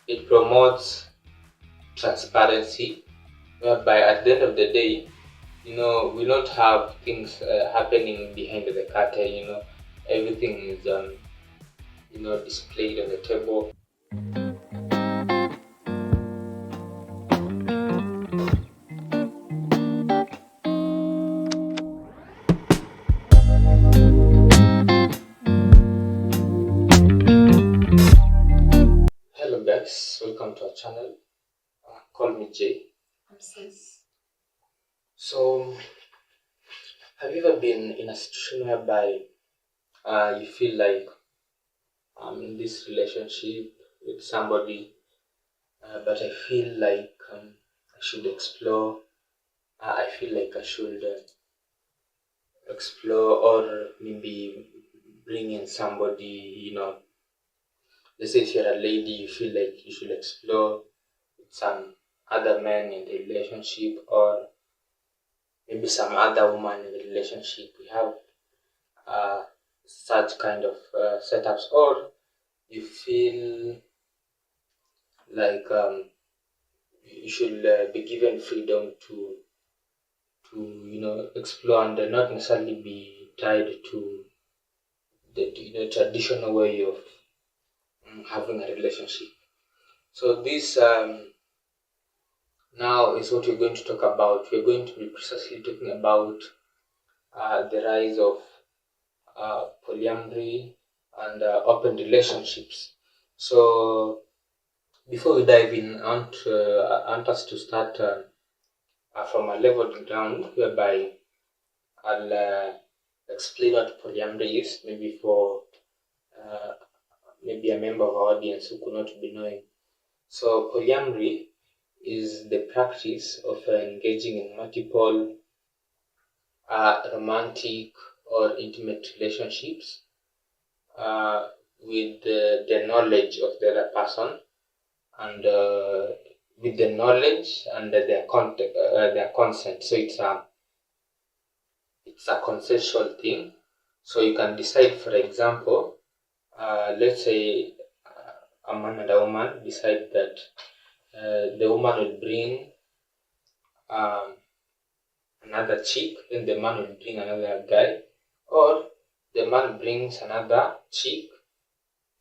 it promotes transparency, whereby at the end of the day, we don't have things happening behind the curtain. Everything is displayed on the table. Hello guys, welcome to our channel. Call me Jay. I'm Sis. So, have you ever been in a situation whereby you feel like I'm in this relationship with somebody, but I feel like I should explore. I feel like I should explore, or maybe bring in somebody. Let's say if you're a lady, you feel like you should explore with some other men in the relationship, or maybe some other woman in the relationship. We have such kind of setups, or you feel like you should be given freedom to explore, and not necessarily be tied to the traditional way of having a relationship. So this now is what we're going to talk about. We're going to be precisely talking about the rise of polyamory and open relationships. So before we dive in, I want us to start from a level ground, whereby I'll explain what polyamory is, maybe for uh, maybe a member of our audience who could not be knowing. So polyamory is the practice of engaging in multiple romantic or intimate relationships with the knowledge of the other person, and with the knowledge and their consent. So it's a consensual thing. So you can decide, for example, let's say a man and a woman decide that the woman will bring um, another chick, then the man will bring another guy, or the man brings another chick,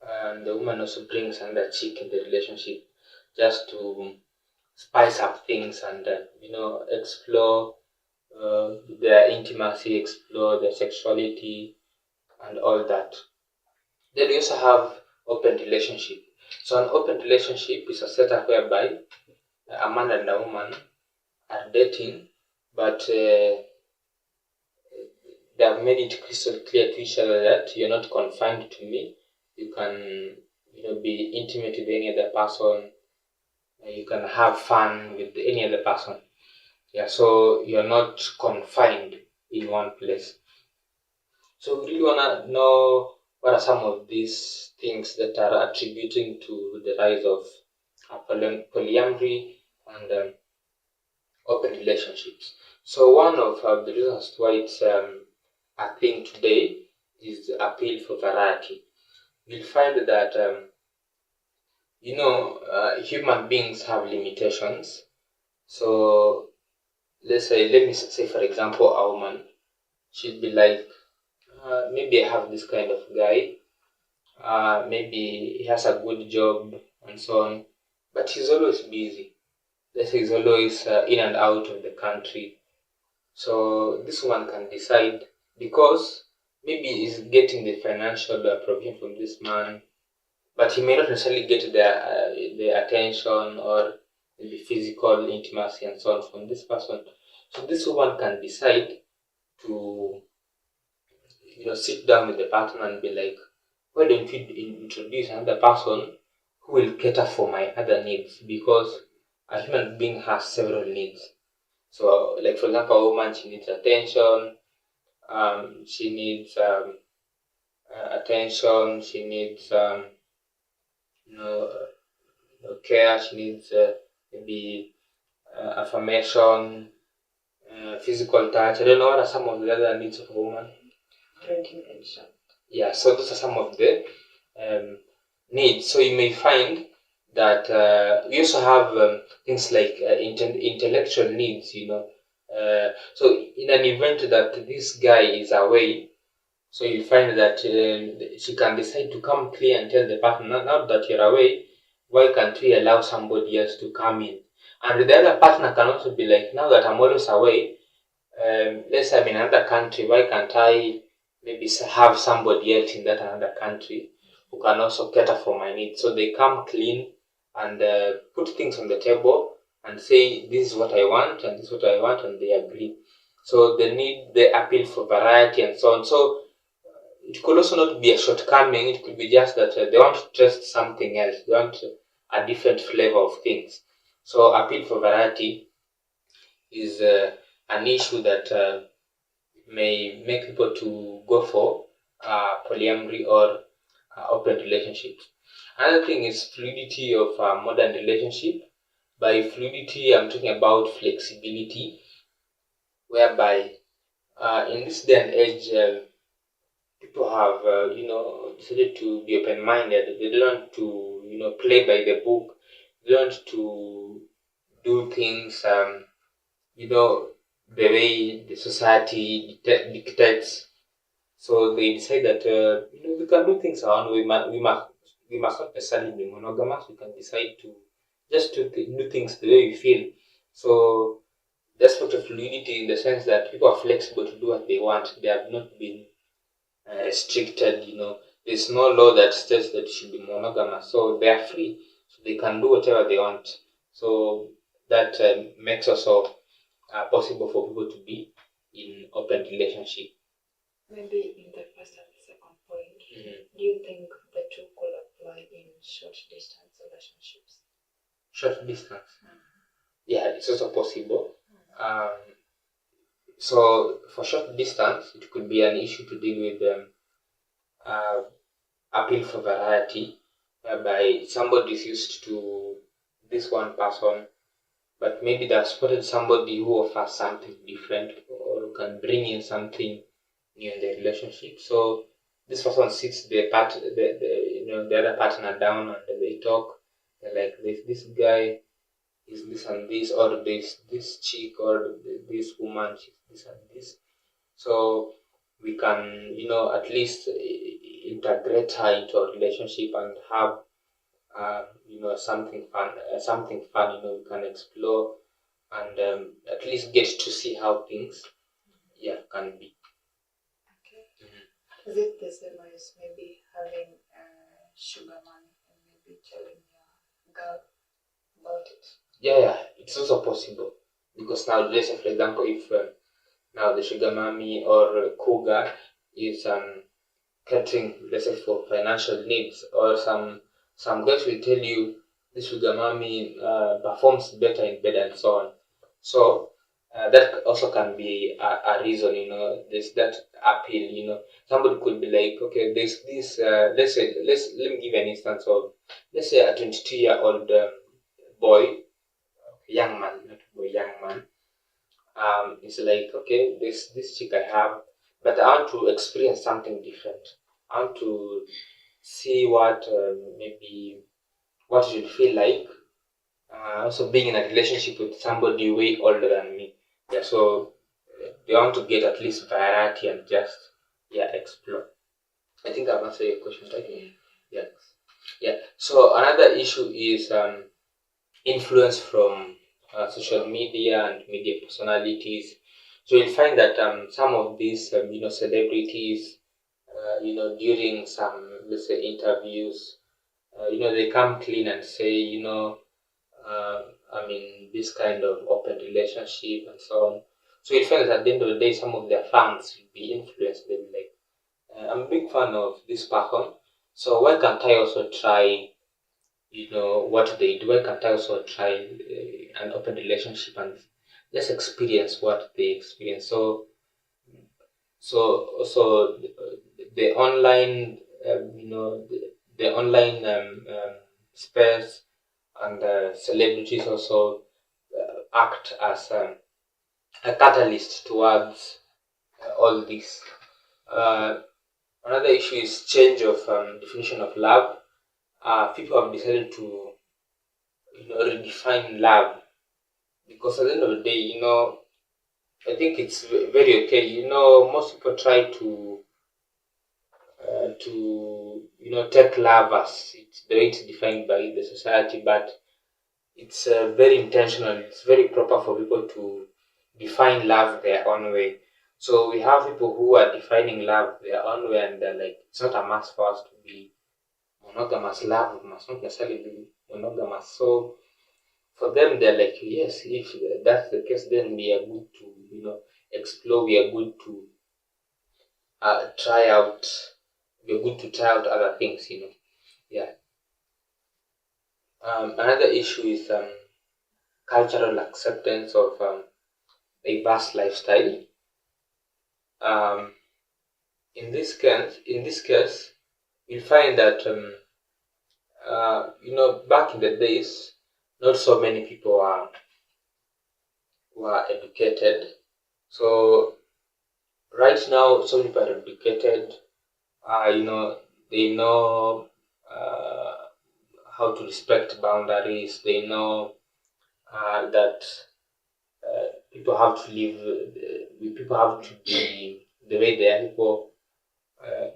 and the woman also brings another chick in the relationship, just to spice up things and explore their intimacy, explore their sexuality, and all that. Then we also have open relationship. So an open relationship is a setup whereby a man and a woman are dating, but they have made it crystal clear to each other that you're not confined to me. You can, be intimate with any other person. You can have fun with any other person. Yeah, so you're not confined in one place. So we really wanna know what are some of these things that are attributing to the rise of polyamory and open relationships. So one of the reasons why it's a thing today is the appeal for variety. You'll find that human beings have limitations. So let me say, for example, a woman, she'd be like, maybe I have this kind of guy. Maybe he has a good job and so on, but he's always busy. Let's say he's always in and out of the country. So this one can decide, because maybe he's getting the financial provision from this man, but he may not necessarily get the attention or the physical intimacy and so on from this person. So this woman can decide to sit down with the partner and be like, why don't you introduce another person who will cater for my other needs? Because a human being has several needs. So, like for example, a woman, she needs attention. She needs attention. She needs you know, care. She needs maybe affirmation, physical touch. I don't know what are some of the other needs of a woman. Drinking attention. Yeah, so those are some of the needs. So you may find that we also have things like intellectual needs, so in an event that this guy is away, so you'll find that she can decide to come clear and tell the partner, now that you're away, why can't we allow somebody else to come in? And the other partner can also be like, now that I'm always away, let's say I'm in another country, why can't I maybe have somebody else in that another country who can also cater for my needs? So they come clean and put things on the table and say, this is what I want and this is what I want, and they agree. So they need the appeal for variety and so on. So it could also not be a shortcoming, it could be just that they want to test something else, they want a different flavor of things. So appeal for variety is an issue that may make people to go for polyamory or open relationships. Another thing is fluidity of modern relationship. By fluidity, I'm talking about flexibility, whereby in this day and age, people have decided to be open-minded. They don't want to play by the book. They don't want to do things the way the society dictates. So they decide that we can do things our own way. We must not necessarily be monogamous. We can decide to just do things the way we feel. So there's sort of fluidity in the sense that people are flexible to do what they want. They have not been restricted. There's no law that states that you should be monogamous. So they are free. So they can do whatever they want. So that makes also possible for people to be in open relationship. Maybe in the first and the second point, do you think the two could apply in short distance relationships? Short distance? Yeah, it's also possible. So for short distance, it could be an issue to deal with appeal for variety, whereby somebody is used to this one person, but maybe they've spotted somebody who offers something different or can bring in something new in the relationship. So this person sits the other partner down and they talk. They're like, this guy is this and this, or this chick or this woman, she's this and this. So we can at least integrate her into a relationship and have something fun, we can explore and at least get to see how things can be. Is it the same as maybe having sugar money and maybe telling your girl about it? Yeah, it's also possible, because now, let's say for example, if now the sugar mommy or cougar is catering, let's say, for financial needs, or some guys will tell you the sugar mommy performs better in bed and so on. So that also can be a reason. There's that appeal. Somebody could be like, okay, there's this. Let me give an instance of, let's say, a 22-year-old boy, young man, not boy, young man. It's like, okay, this chick I have, but I want to experience something different. I want to see what maybe what it would feel like. Also being in a relationship with somebody way older than me. Yeah, so they want to get at least variety and just explore. I think I've answered your question, right? Yes. Yeah. So another issue is influence from social media and media personalities. So you'll find that some of these celebrities, during some, let's say, interviews, they come clean and say, I'm in this kind of open relationship and so on. So you find that at the end of the day, some of their fans will be influenced. They'll be like, I'm a big fan of this person, so why can't I also try, what they do? Why can't I also try an open relationship and just experience what they experience? So the online, the online space and celebrities also act as a catalyst towards all this. Another issue is change of definition of love. People have decided to redefine love, because at the end of the day, I think it's very okay. Most people try to take love as it's the way it's defined by the society, but it's very intentional. It's very proper for people to define love their own way. So we have people who are defining love their own way, and they're like, it's not a must for us to be monogamous. Love must not necessarily be monogamous. So for them, they're like, yes, if that's the case, then we are good to explore. We are good to try out. We are good to try out other things. Yeah. Another issue is cultural acceptance of diverse lifestyle. Um, in this case, you'll find that back in the days, not so many people were educated. So right now, so many people are educated. They know how to respect boundaries. They know that people have to live. People have to be the way they are.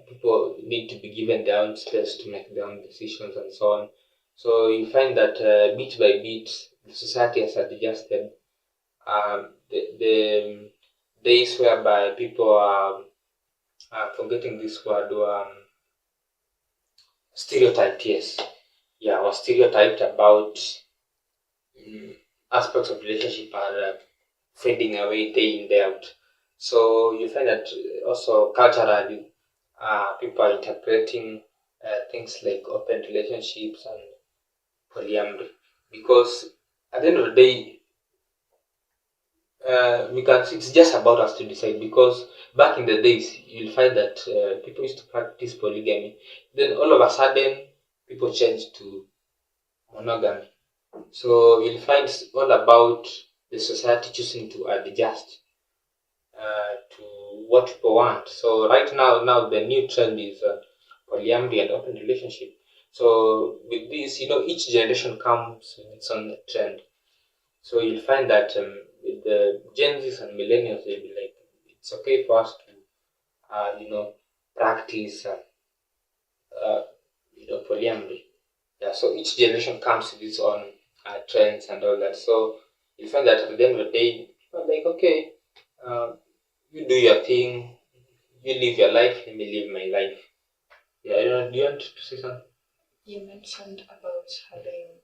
People need to be given their own space to make their own decisions and so on. So you find that bit by bit, the society has adjusted. The days whereby people are forgetting this word, stereotyped, yes, yeah, or stereotyped about mm, aspects of relationship are fading away day in day out. So you find that also culturally, people are interpreting things like open relationships and polyamory, because at the end of the day, we can. It's just about us to decide. Because back in the days, you'll find that people used to practice polygamy. Then all of a sudden, people changed to monogamy. So you'll find it's all about the society choosing to adjust to what people want. So right now the new trend is polyamory and open relationship. So with this, each generation comes with its own trend. So you'll find that with the Gen Zs and millennials, they'll be like, it's okay for us to, practice, uh, polyamory. Yeah. So each generation comes with its own trends and all that. So you find that at the end of the day, people are like, okay, uh, you do your thing, you live your life, let me live my life. Yeah. Do you want to say something? You mentioned about having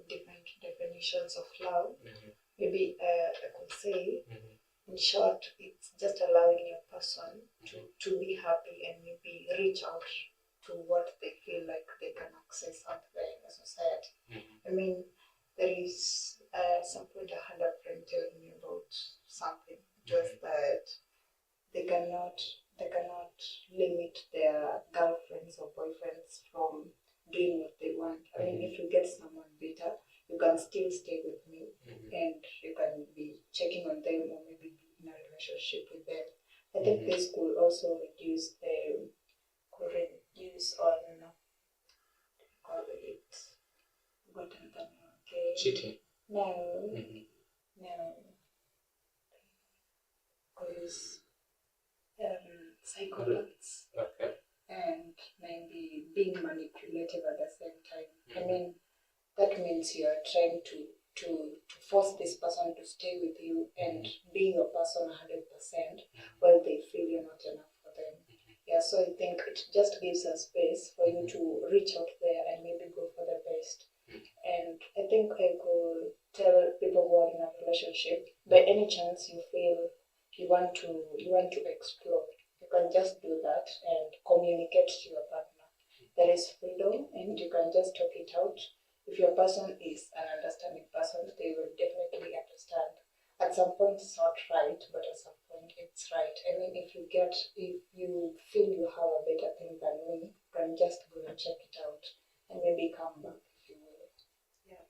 different definitions of love. Mm-hmm. Maybe I could say, Mm-hmm. in short, it's just allowing your person to be happy and maybe reach out to what they feel like they can access out there in the society. Mm-hmm. I mean, there is some point I had a friend telling me about something. It was that they cannot limit their girlfriends or boyfriends from doing what they want. I mean, if you get someone better, you can still stay with me, and you can be checking on them or maybe be in a relationship with them. I think this could also reduce on call it what another name, okay. Cheating. No, Mm-hmm. no, because psychopaths. Okay. And maybe being manipulative at the same time. I mean, that means you are trying to force this person to stay with you and be your person 100% while they feel you're not enough for them. Yeah, so I think it just gives a space for you to reach out there and maybe go for the best. And I think I could tell people who are in a relationship, by any chance you feel you want to explore, you can just do that and communicate to your partner. There is freedom and you can just talk it out. If your person is an understanding person, they will definitely understand. At some point it's not right, but at some point it's right. I mean, if you feel you have a better thing than me, you can just go and check it out and maybe come back if you will. Yeah.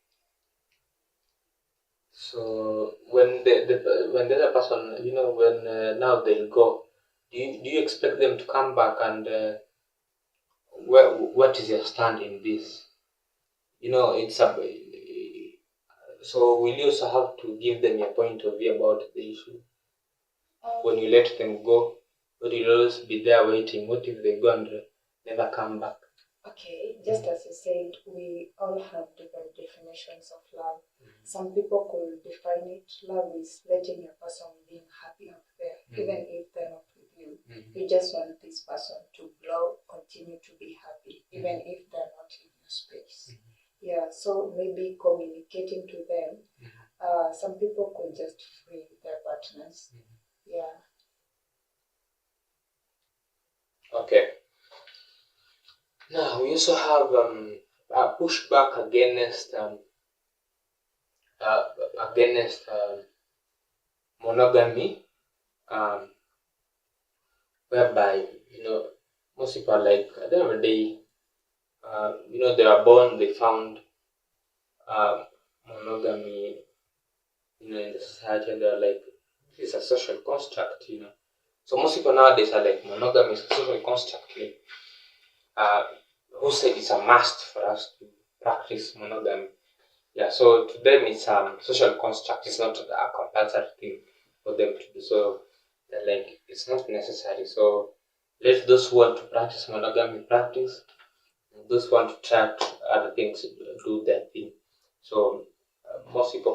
So when when the other person, when now they'll go, do you expect them to come back, and what is your stand in this? It's a So will you also have to give them your point of view about the issue? When you let them go, or you'll always be there waiting? What if they go and never come back? Okay, just as you said, we all have different definitions of love. Some people could define it, love is letting a person being happy out there, even if they're not with you. You just want this person to grow, continue to be happy, even if they're not in your space. Yeah, so maybe communicating to them. Some people could just free their partners. Yeah. Okay. Now we also have a pushback against monogamy, whereby most people are like, at the end of the day, they are born, they found monogamy, in the society, and they're like, it's a social construct. So most people nowadays are like, monogamy is a social construct. Who said it's a must for us to practice monogamy? Yeah, so to them it's social construct. It's not a compulsory thing for them to do. So they're like, it's not necessary. So let those who want to practice monogamy practice. Those who want to try other things do their thing. So most people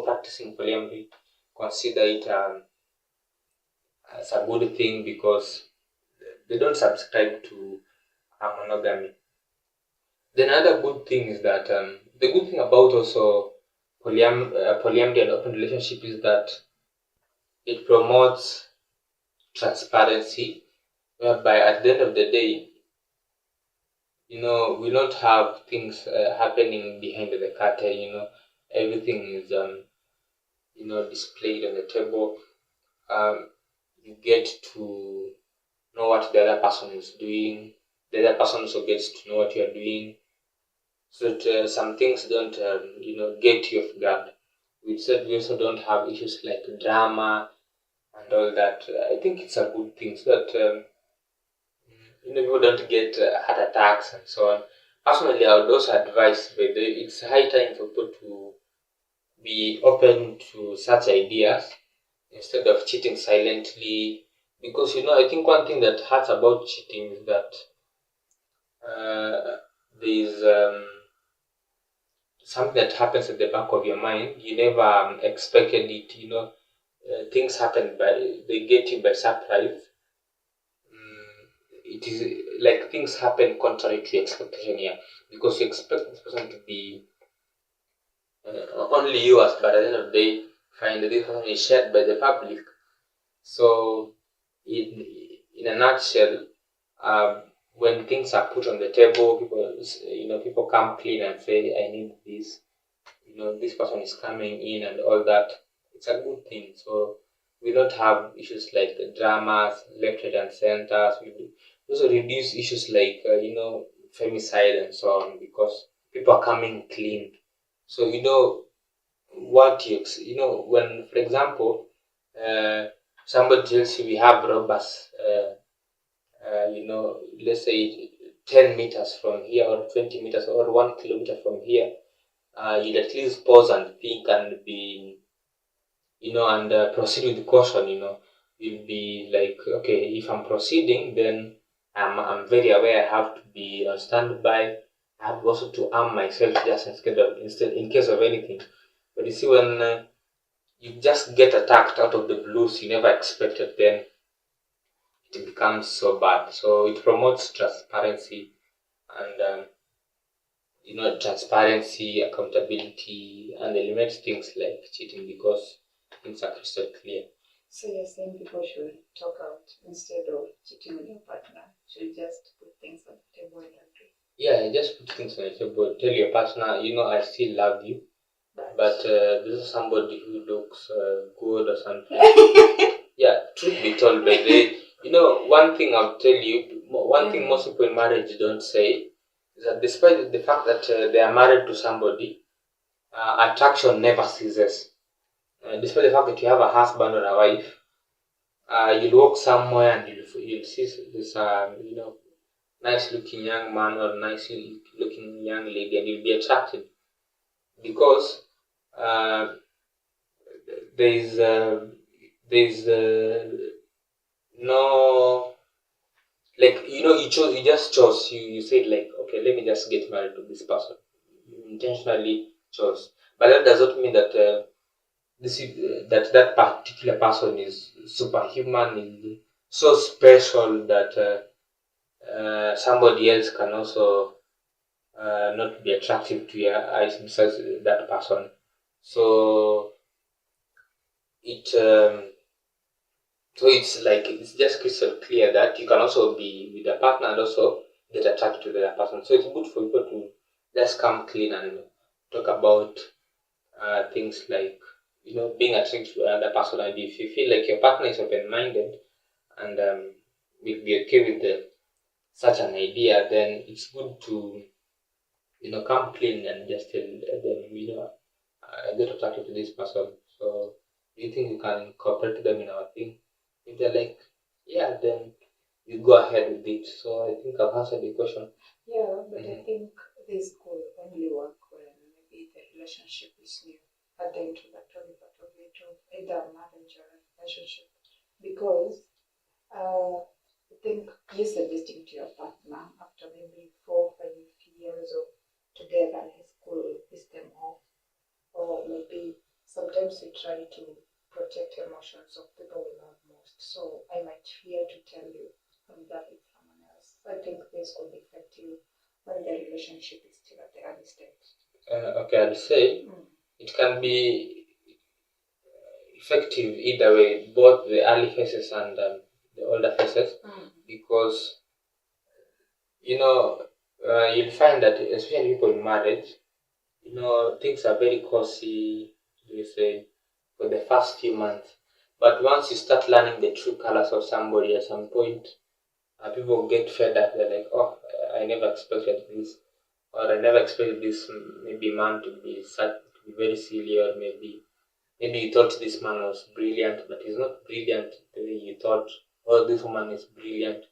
practicing polyamory consider it as a good thing because they don't subscribe to monogamy. Then another good thing is that the good thing about also polyamory and open relationship is that it promotes transparency, whereby at the end of the day, we don't have things happening behind the curtain. Everything is displayed on the table. You get to know what the other person is doing. The other person also gets to know what you are doing, so that some things don't get you off guard. We said we also don't have issues like drama and all that. I think it's a good thing, so that people don't get heart attacks and so on. Personally, I would also advise, but it's high time for people to be open to such ideas instead of cheating silently. Because I think one thing that hurts about cheating is that there's something that happens at the back of your mind. You never expected it. Things happen they get you by surprise. It is like things happen contrary to your expectation here, because you expect this person to be only yours, but at the end of the day, find that this person is shared by the public. So, in a nutshell, when things are put on the table, people come clean and say, "I need this." This person is coming in and all that. It's a good thing. So we don't have issues like the dramas, left, right, and centers. We also reduce issues like femicide and so on, because people are coming clean. So what when, for example, somebody tells you we have robbers, let's say 10 meters from here, or 20 meters, or 1 kilometer from here, you'd at least pause and think and be, and proceed with caution. You'll be like, okay, if I'm proceeding, then I'm very aware. I have to be on standby. I have also to arm myself just in case of anything. But you see, when you just get attacked out of the blues, you never expected, then it becomes so bad. So it promotes transparency and transparency, accountability, and eliminates things like cheating, because things are crystal clear. So you're saying people should talk out instead of cheating on your partner? Should just put things on the table and agree? Yeah, just put things on the table. Tell your partner, I still love you, but this is somebody who looks good or something. Yeah, truth be told, by the one thing I'll tell you, one thing most people in marriage don't say is that despite the fact that they are married to somebody, attraction never ceases. Despite the fact that you have a husband or a wife, you'll walk somewhere and you'll see this nice looking young man or nice looking young lady, and you'll be attracted. because there's no, like, you just chose, you said like, okay, let me just get married to this person. You intentionally chose, but that does not mean that that particular person is superhuman, is so special that somebody else can also not be attractive to your eyes besides that person. So it it's like, it's just crystal clear that you can also be with a partner and also get attracted to the other person. So it's good for people to just come clean and talk about things like, being attracted to another person. And if you feel like your partner is open-minded and will be okay with such an idea, then it's good to come clean and just tell them, I get attracted to this person. So do you think you can incorporate them in our thing? If they're like, yeah, then you go ahead with it. So I think I've answered the question. Yeah, but I think this could only work when maybe the relationship is new at the introductory part of it, of either marriage or a relationship. Because I think you suggesting to your partner after maybe 4 or 5 years of together in school, piss them off, or maybe sometimes we try to protect emotions of people we love most. So I might fear to tell you I'm that with someone else. I think this could affect you when the relationship is still at the early stage. Okay, I'll say it can be effective either way, both the early phases and the older phases, because you'll find that especially people in marriage, things are very cozy, you say, for the first few months. But once you start learning the true colors of somebody, at some point, people get fed up. They're like, oh, I never expected this, or I never expected this maybe man to be very silly, or maybe you thought this man was brilliant, but he's not brilliant the way you thought, or this woman is brilliant,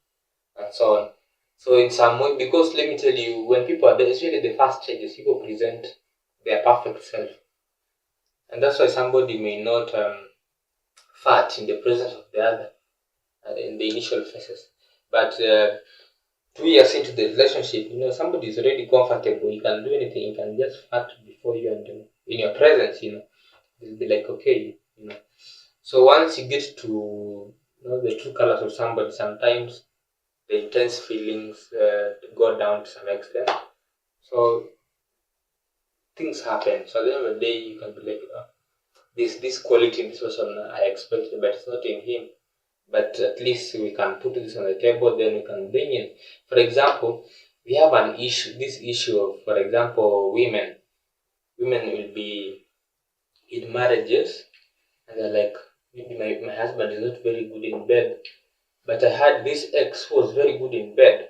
and so on. So in some way, because let me tell you, when people are there, especially the first stages, people present their perfect self, and that's why somebody may not fart in the presence of the other in the initial phases. But 2 years into the relationship, somebody is already comfortable. You can do anything. You can just fart before you, and in your presence, they'll be like, okay, So once you get to know the true colors of somebody, sometimes the intense feelings go down to some extent. So things happen. So at the end of the day, you can be like, this quality in this person I expected, but it's not in him. But at least we can put this on the table, then we can bring in. For example, we have an issue, this issue of, for example, women. Women will be in marriages, and they're like, maybe my husband is not very good in bed, but I had this ex who was very good in bed.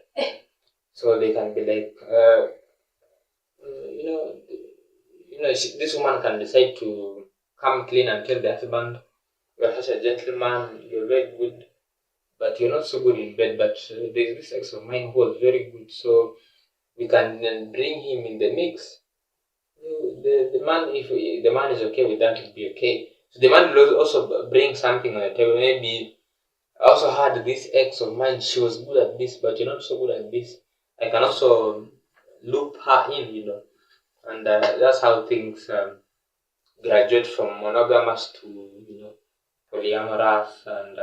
So they can be like, you know, this woman can decide to come clean and tell the husband, you're such a gentleman, you're very good, but you're not so good in bed. But there's this ex of mine who was very good, so we can then bring him in the mix. The man, if the man is okay with that, it'll be okay. So the man will also bring something on the table. Maybe I also had this ex of mine, she was good at this, but you're not so good at this. I can also loop her in, and that's how things graduate from monogamous to, polyamorous, and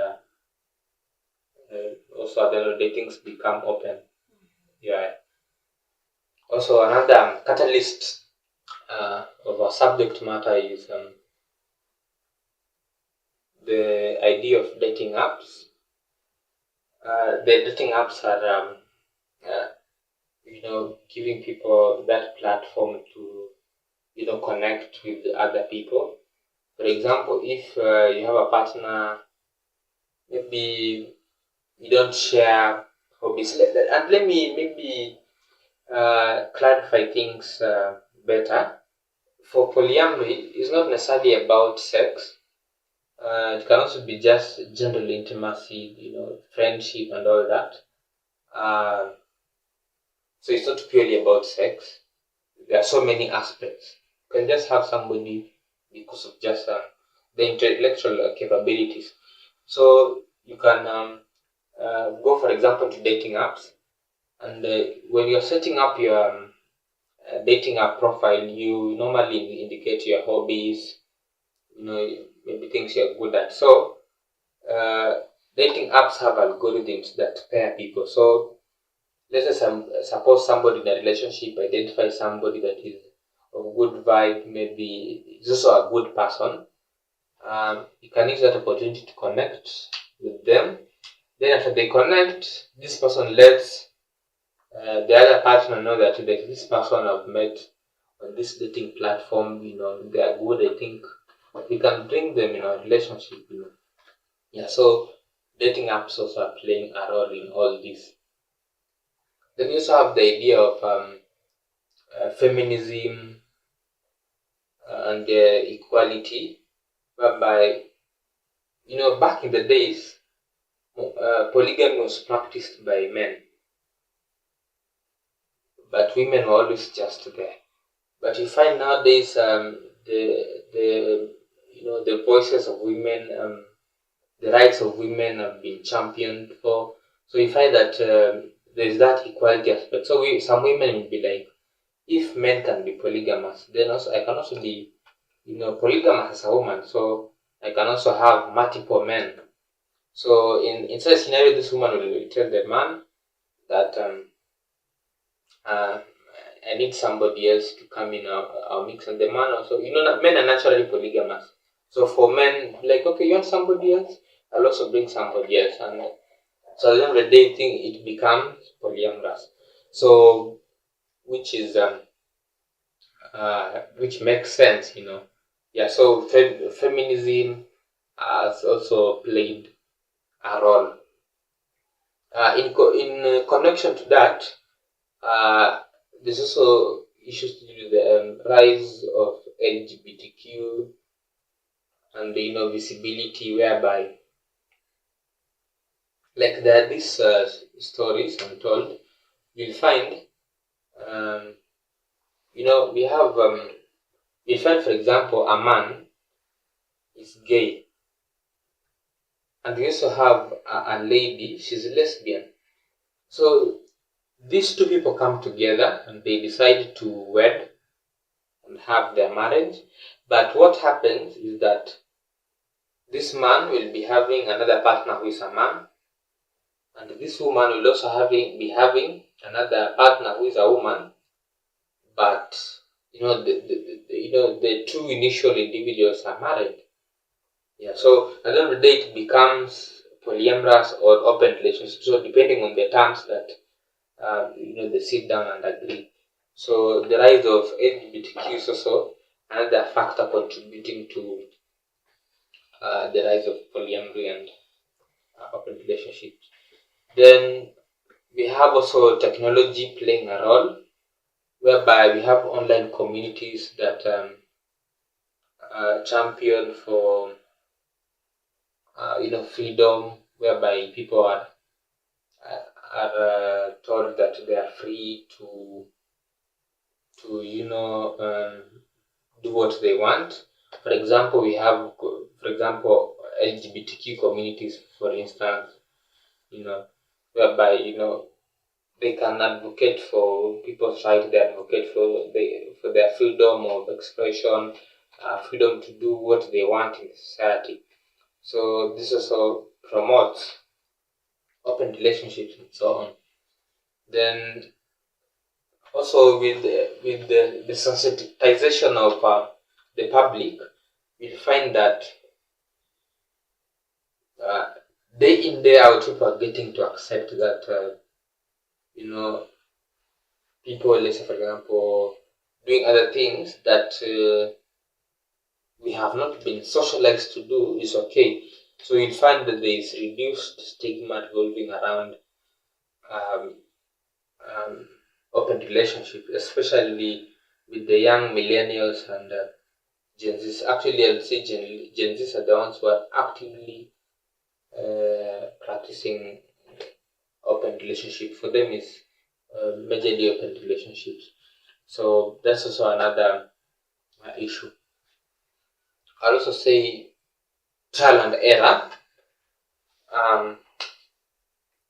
also at the end of the day, things become open. Yeah. Also, another catalyst of our subject matter is the idea of dating apps. The dating apps are, uh, giving people that platform to, connect with other people. For example, if you have a partner, maybe you don't share hobbies. And let me maybe clarify things better. For polyamory, it's not necessarily about sex. It can also be just general intimacy, friendship and all that. So it's not purely about sex. There are so many aspects. can just have somebody because of just the intellectual capabilities. So you can go, for example, to dating apps, and when you're setting up your dating app profile, you normally indicate your hobbies, maybe things you're good at. So uh, dating apps have algorithms that pair people. So let's say suppose somebody in a relationship identifies somebody that is of good vibe, maybe is also a good person. You can use that opportunity to connect with them. Then after they connect, this person lets the other partner know that this person I've met on this dating platform, they are good. I think we can bring them in our relationship. Yeah, so dating apps also are playing a role in all this. Then you also have the idea of feminism and equality, whereby, back in the days, polygamy was practiced by men, but women were always just there. But you find nowadays the voices of women, the rights of women have been championed for. So you find that there's that equality aspect. So some women will be like, if men can be polygamous, then also I can also be, polygamous as a woman. So I can also have multiple men. So in such a scenario, this woman will tell the man that uh, I need somebody else to come in our mix, and the man also, men are naturally polygamous. So for men, like, okay, you want somebody else, I'll also bring somebody else, and so at the end of the day, I think it becomes polyamorous. So which makes sense. Yeah. So feminism has also played a role. In connection to that, there's also issues to do with the rise of LGBTQ and the visibility, whereby, like, there are these stories untold. You'll find, um, we have we find, for example, a man is gay, and we also have a lady, she's a lesbian. So these two people come together and they decide to wed and have their marriage. But what happens is that this man will be having another partner who is a man, and this woman will also be having another partner who is a woman. But the two initial individuals are married. Yeah. So at the end of the day, it becomes polyamorous or open relationship. So depending on the terms that they sit down and agree. So the rise of LGBTQ is also another factor contributing to the rise of polyamory and open relationships. Then we have also technology playing a role, whereby we have online communities that champion for freedom, whereby people are told that they are free to do what they want. For example, we have, LGBTQ communities, for instance, whereby they can advocate for people's right. They advocate for their freedom of expression, freedom to do what they want in society. So this also promotes open relationships and so on. Then also with the desensitization of the public, we find that day in day out people are getting to accept that people, let's say, for example, doing other things that we have not been socialized to do is okay. So you'll find that there is reduced stigma revolving around um, um, open relationships, especially with the young millennials and Gen Zs. Actually, I'll say Gen Zs are the ones who are actively practicing open relationship. For them, is majorly open relationships. So that's also another issue. I'll also say trial and error,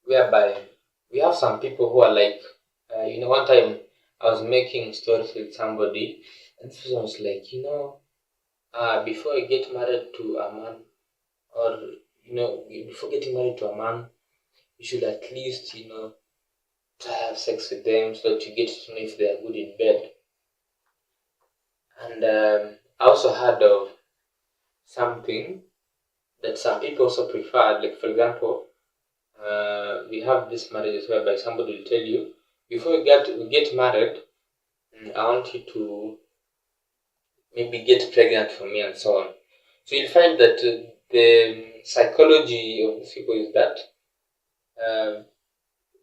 whereby we have some people who are like, one time I was making stories with somebody, and this person was like, before you get married to a man, or before getting married to a man, you should at least, try have sex with them so that you get to know if they are good in bed. And I also heard of something that some people also prefer. Like, for example, we have this marriages whereby somebody will tell you, before we get married, I want you to maybe get pregnant for me and so on. So you'll find that the psychology of these people is that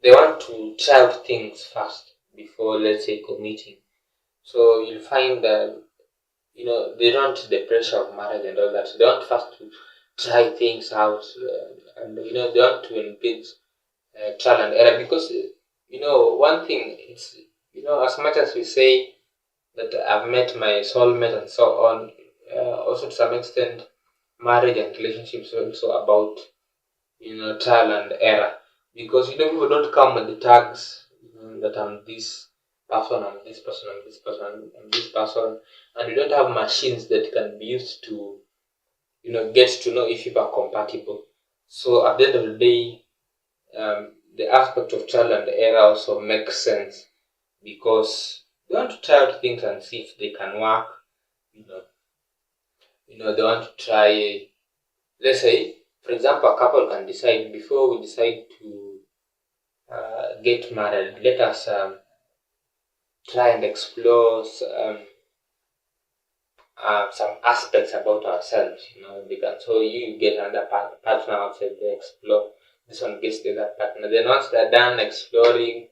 they want to try out things first before, let's say, committing. So you'll find that they don't want the pressure of marriage and all that. They want first to try things out, and they want to engage trial and error, because one thing, it's as much as we say that I've met my soulmate and so on, also to some extent marriage and relationships are also about trial and error, because people don't come with the tags, that I'm this person, I'm this person, I'm this person, I'm this person, and we don't have machines that can be used to get to know if people are compatible. So at the end of the day, the aspect of trial and error also makes sense, because they want to try out things and see if they can work. They want to try. Let's say, for example, a couple can decide, before we decide to get married, let us try and explore some aspects about ourselves. So you get another partner outside, they explore. This one gets the other partner. Then once they're done exploring,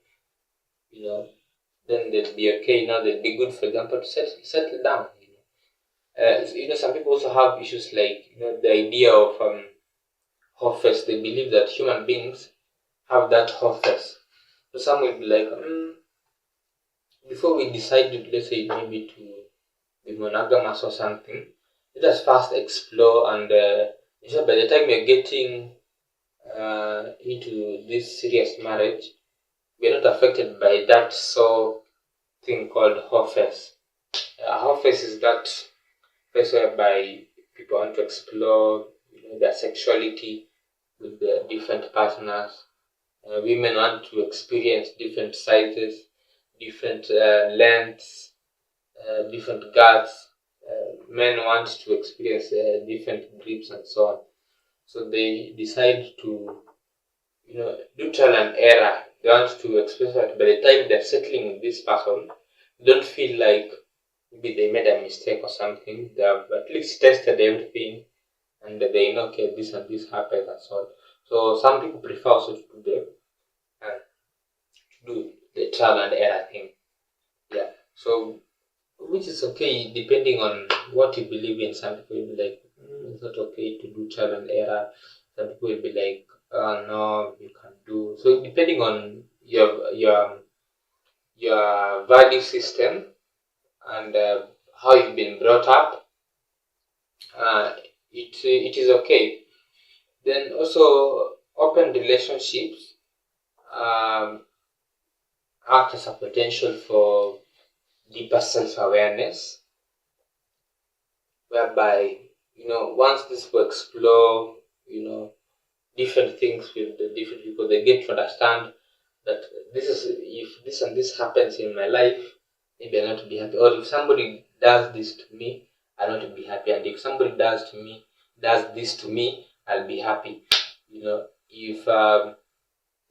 then they'll be okay. They'll be good, for example, to settle down. Some people also have issues like the idea of hopeless. They believe that human beings have that hopeless. So some will be like, before we decide, let's say maybe to be monogamous or something, let us first explore, and by the time you're getting into this serious marriage, we're not affected by that thing called hopeless. Hopeless is that place whereby people want to explore their sexuality with the different partners. Women want to experience different sizes, different lengths, different girths. Men want to experience different grips and so on. So they decide to, do trial and error. They want to experience that by the time they're settling with this person, they don't feel like maybe they made a mistake or something. They have at least tested everything, and they know, okay, this and this happens and so on. So some people prefer also to do the trial and error thing. Yeah. So which is okay depending on what you believe in. Some people will be like, it's not okay to do trial and error. Some people will be like, oh no, you can do. So depending on your value system, and how you've been brought up, it is okay. Then also open relationships act as a potential for deeper self-awareness, whereby once these people explore different things with the different people, they get to understand that if this and this happens in my life, maybe I'll not be happy, or if somebody does this to me, I'll not be happy, and if somebody does this to me, I'll be happy. If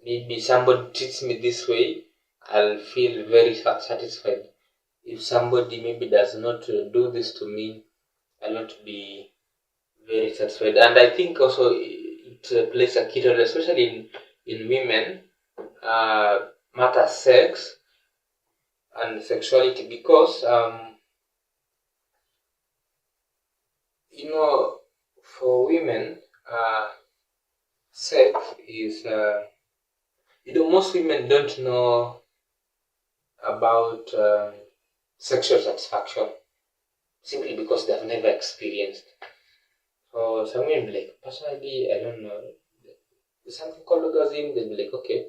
maybe somebody treats me this way, I'll feel very satisfied. If somebody maybe does not do this to me, I'll not be very satisfied. And I think also it plays a key role, especially in women, matter sex and sexuality, because for women, sex is most women don't know about sexual satisfaction. simply because they have never experienced. So someone will be like, personally, I don't know. There's something called orgasm. They'll be like, okay,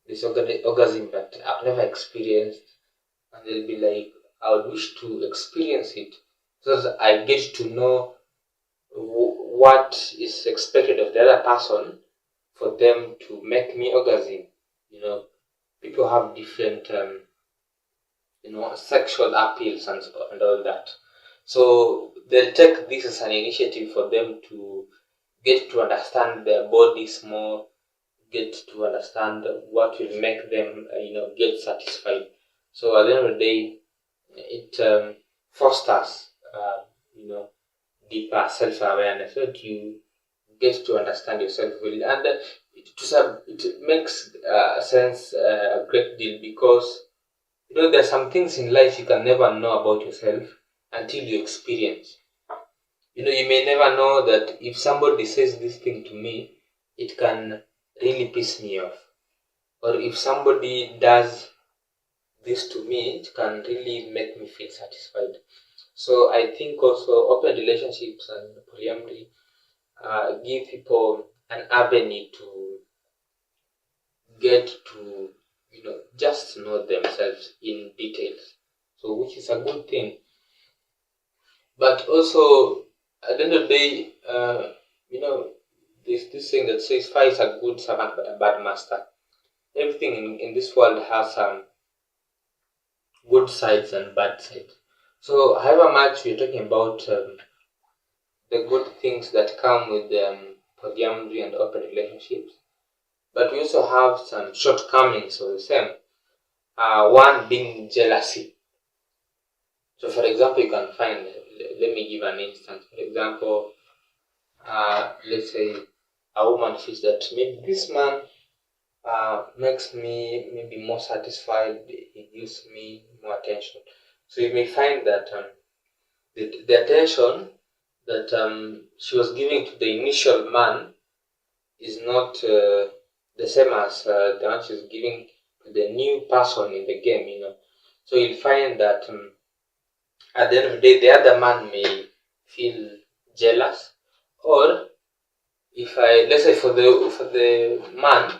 this orgasm, but I've never experienced. And they'll be like, I would wish to experience it so that I get to know what is expected of the other person for them to make me orgasm. People have different, sexual appeals and all that. So they'll take this as an initiative for them to get to understand their bodies more, get to understand what will make them, get satisfied. So at the end of the day, it fosters, deeper self-awareness, so that you get to understand yourself well, and it makes sense a great deal, because there's some things in life you can never know about yourself until you experience. You may never know that if somebody says this thing to me, it can really piss me off, or if somebody does this to me, it can really make me feel satisfied. So I think also open relationships and polyamory give people an avenue to get to, just know themselves in details. So which is a good thing. But also, at the end of the day, this thing that says fire is a good servant but a bad master. Everything in this world has good sides and bad sides. So however much we're talking about the good things that come with polyamory and open relationships, but we also have some shortcomings of the same. One being jealousy. So, for example, you can find, let me give an instance. For example, let's say a woman feels that maybe this man makes me maybe more satisfied, he gives me more attention. So, you may find that the attention that she was giving to the initial man is not the same as the one she's giving to the new person in the game. So you'll find that at the end of the day, the other man may feel jealous, or if let's say for the man,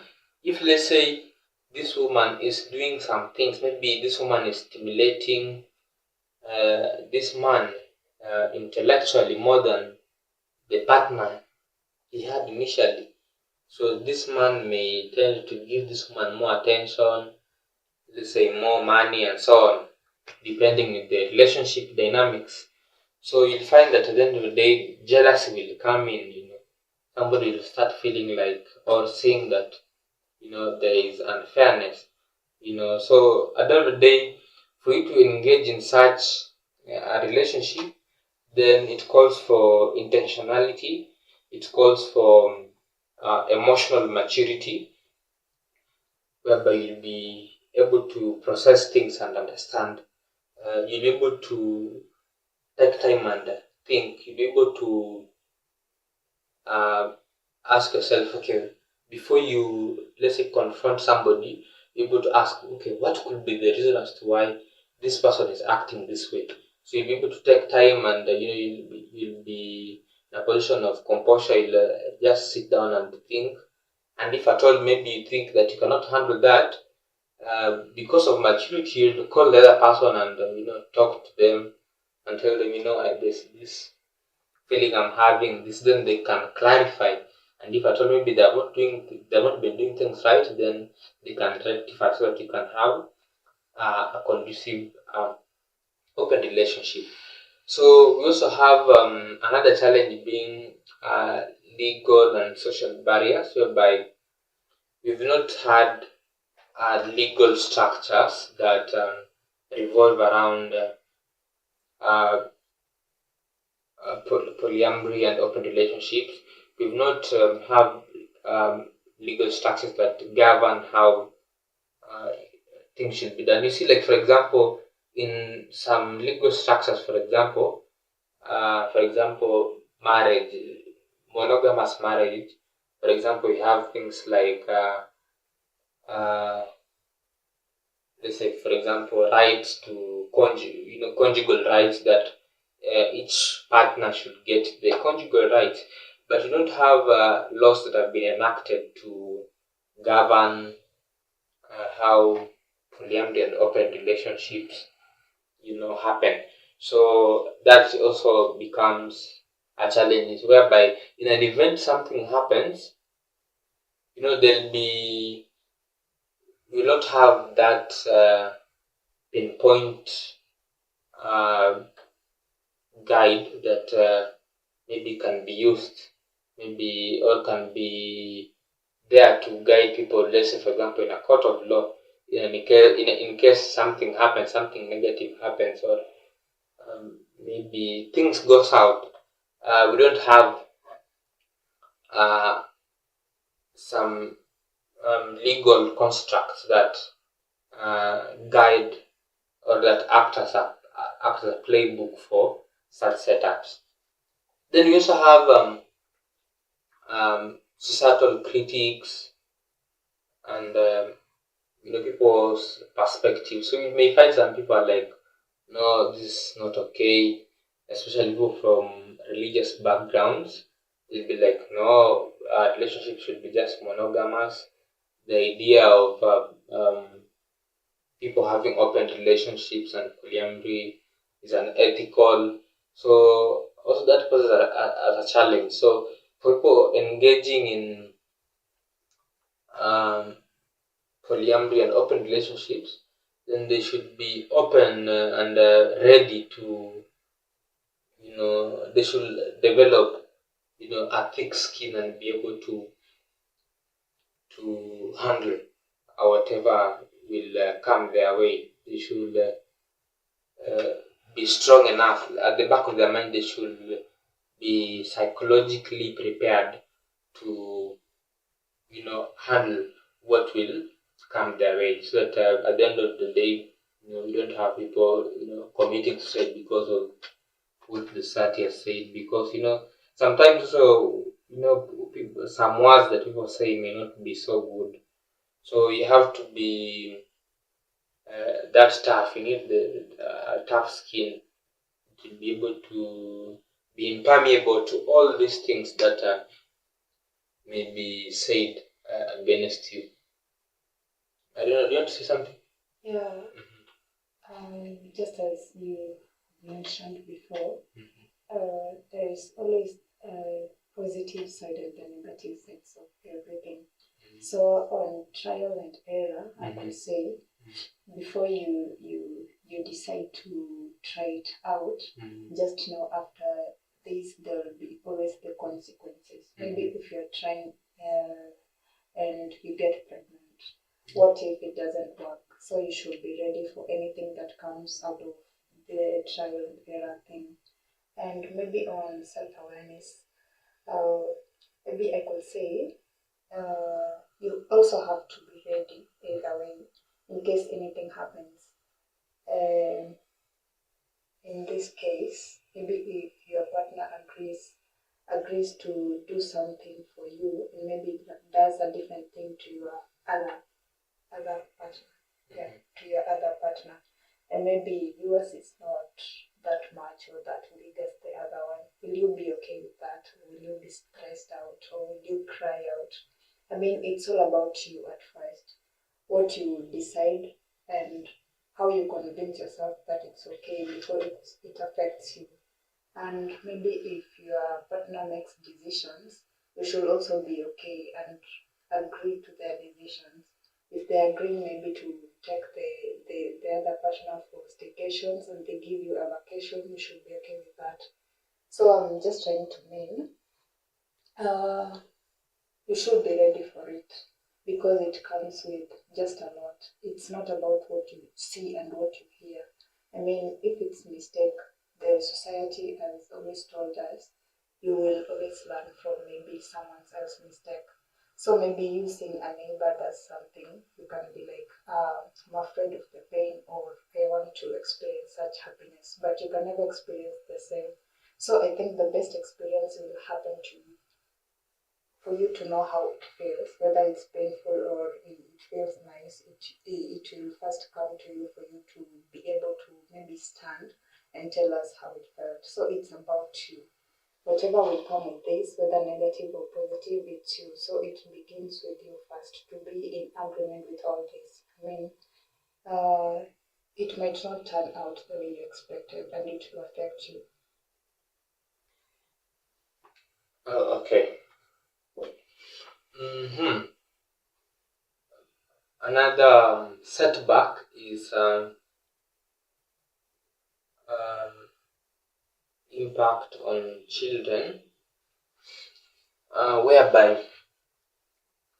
if let's say this woman is doing some things, maybe this woman is stimulating this man intellectually more than the partner he had initially. So this man may tend to give this woman more attention, let's say more money and so on, depending on the relationship dynamics. So you'll find that at the end of the day, jealousy will come in. Somebody will start feeling like, or seeing that, there is unfairness. So at the end of the day, for you to engage in such a relationship, then it calls for intentionality, it calls for emotional maturity, whereby you'll be able to process things and understand. You'll be able to take time and think. You'll be able to ask yourself, okay, before you, let's say, confront somebody, you're able to ask, okay, what could be the reason as to why this person is acting this way? So you'll be able to take time, and you'll be in a position of composure. You'll just sit down and think. And if at all maybe you think that you cannot handle that, because of maturity, you call the other person and talk to them and tell them, there's this feeling I'm having. This, then they can clarify. And if at all maybe they've not been doing things right, then they can rectify so that you can have a conducive, open relationship. So we also have another challenge being legal and social barriers, whereby we've not had legal structures that revolve around polyamory and open relationships. We've not have legal structures that govern how things should be done. You see, like for example, in some legal structures, for example, marriage, monogamous marriage. For example, you have things like uh, let's say, for example, rights to conjugal rights that each partner should get the conjugal rights, but you don't have laws that have been enacted to govern how polyamory and open relationships, happen. So that also becomes a challenge, whereby in an event something happens, there'll be we don't have that pinpoint uh, guide that maybe can be used, maybe or can be there to guide people. Let's say, for example, in a court of law, in case something happens, something negative happens, or maybe things go south, we don't have uh, some legal constructs that guide or that act as a playbook for such setups. Then we also have societal critics and people's perspectives. So you may find some people are like, no, this is not okay, especially people from religious backgrounds. They'll be like, no, relationship should be just monogamous. The idea of people having open relationships and polyamory is unethical. So also that poses as a challenge. So for people engaging in um, polyamory and open relationships, then they should be open and ready to, they should develop, a thick skin and be able to handle whatever will come their way. They should uh, be strong enough. At the back of their mind, they should be psychologically prepared to, handle what will come their way, so that at the end of the day, we don't have people, committing suicide because of what the society has said. Because sometimes also, some words that people say may not be so good. So you have to be that tough. You need the tough skin to be able to be impermeable to all these things that may be said against you. I don't know. Do you want to say something? Yeah. Just as you mentioned before, there is always a positive side and the negative sides of everything. So on trial and error, I could say, before you decide to try it out, just know after this there will be always the consequences. Maybe if you're trying and you get pregnant, what if it doesn't work? So you should be ready for anything that comes out of the trial and error thing. And maybe on self-awareness, maybe I could say you also have to be ready either way in case anything happens. In this case, maybe if your partner agrees to do something for you, and maybe does a different thing to your other partner, yeah, to your other partner, and maybe yours is not that much or that big as the other one. Will you be okay with that? Will you be stressed out or will you cry out? I mean, it's all about you at first, what you decide and how you convince yourself that it's okay before it affects you. And maybe if your partner makes decisions, you should also be okay and agree to their decisions. If they agree maybe to take the other partner for staycations and they give you a vacation, you should be okay with that. So I'm just trying to mean you should be ready for it because it comes with just a lot. It's not about what you see and what you hear. I mean, if it's mistake, the society has always told us you will always learn from maybe someone else's mistake. So maybe you seeing a neighbor does something, you can be like, I'm afraid of the pain or I want to experience such happiness, but you can never experience the same. So I think the best experience will happen to you for you to know how it feels, whether it's painful or it feels nice. It will first come to you for you to be able to maybe stand and tell us how it felt. So it's about you. Whatever will come with this, whether negative or positive, it's you. So it begins with you first to be in agreement with all this. I mean, it might not turn out the way you expected, and it will affect you. Okay. Another setback is impact on children, whereby,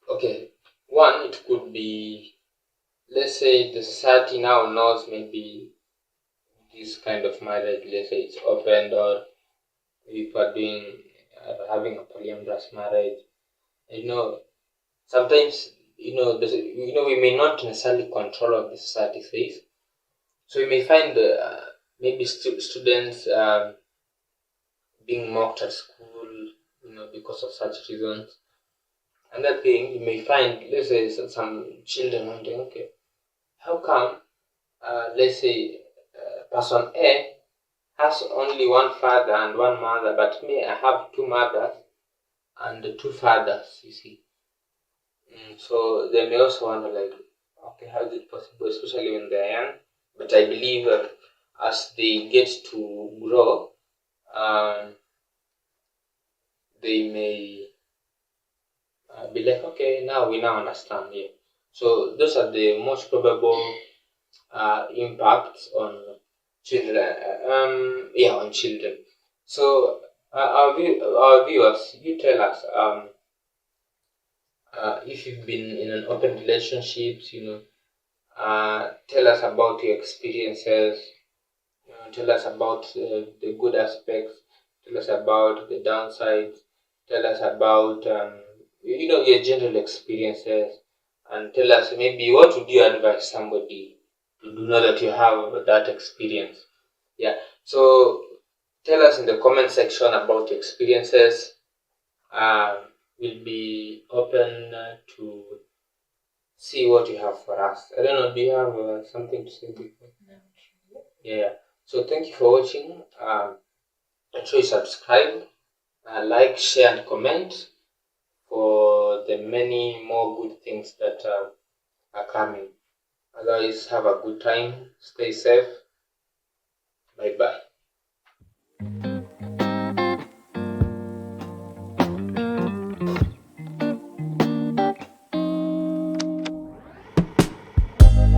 okay, one, it could be, let's say the society now knows maybe this kind of marriage, let's say it's opened, or if are doing having a polyamorous marriage, sometimes we may not necessarily control what the society says, so you may find maybe students being mocked at school, because of such reasons. Another thing, you may find, let's say some children wondering, okay, how come, let's say, person A has only one father and one mother, but me, I have two mothers and two fathers, you see. So they may also wonder, like, okay, how is it possible, especially when they're young? But I believe as they get to grow, they may be like, okay, now we now understand. Yeah. So those are the most probable impacts on children. On children. So our viewers, you tell us if you've been in an open relationships. Tell us about your experiences. Tell us about the good aspects. Tell us about the downsides. Tell us about your general experiences, and tell us maybe what would you advise somebody to do now that you have that experience. Yeah. So tell us in the comment section about your experiences. We'll be open to see what you have for us. I don't know. Do you have something to say before? No. Yeah. So thank you for watching. Make sure you subscribe, like, share, and comment for the many more good things that are coming. Otherwise, have a good time. Stay safe. Bye bye.